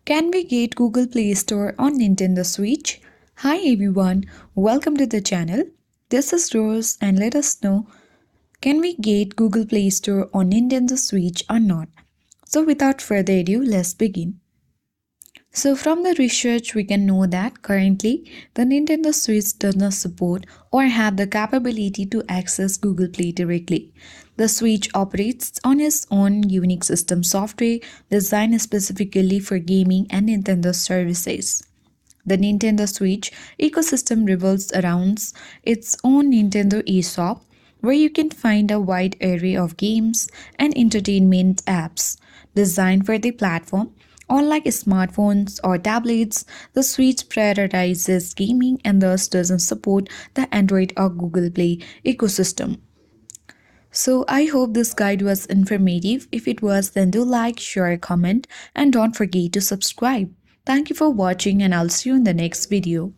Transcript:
Can we get Google Play Store on Nintendo Switch? Hi everyone, welcome to the channel. This is Rose and let us know, can we get Google Play Store on Nintendo Switch or not? So without further ado, let's begin. So from the research we can know that currently the Nintendo Switch does not support or have the capability to access Google Play directly. The Switch operates on its own unique system software designed specifically for gaming and Nintendo services. The Nintendo Switch ecosystem revolves around its own Nintendo eShop, where you can find a wide array of games and entertainment apps designed for the platform. Unlike smartphones or tablets, the Switch prioritizes gaming and thus doesn't support the Android or Google Play ecosystem. So I hope this guide was informative. If it was, then do like, share, comment, and don't forget to subscribe. Thank you for watching and I'll see you in the next video.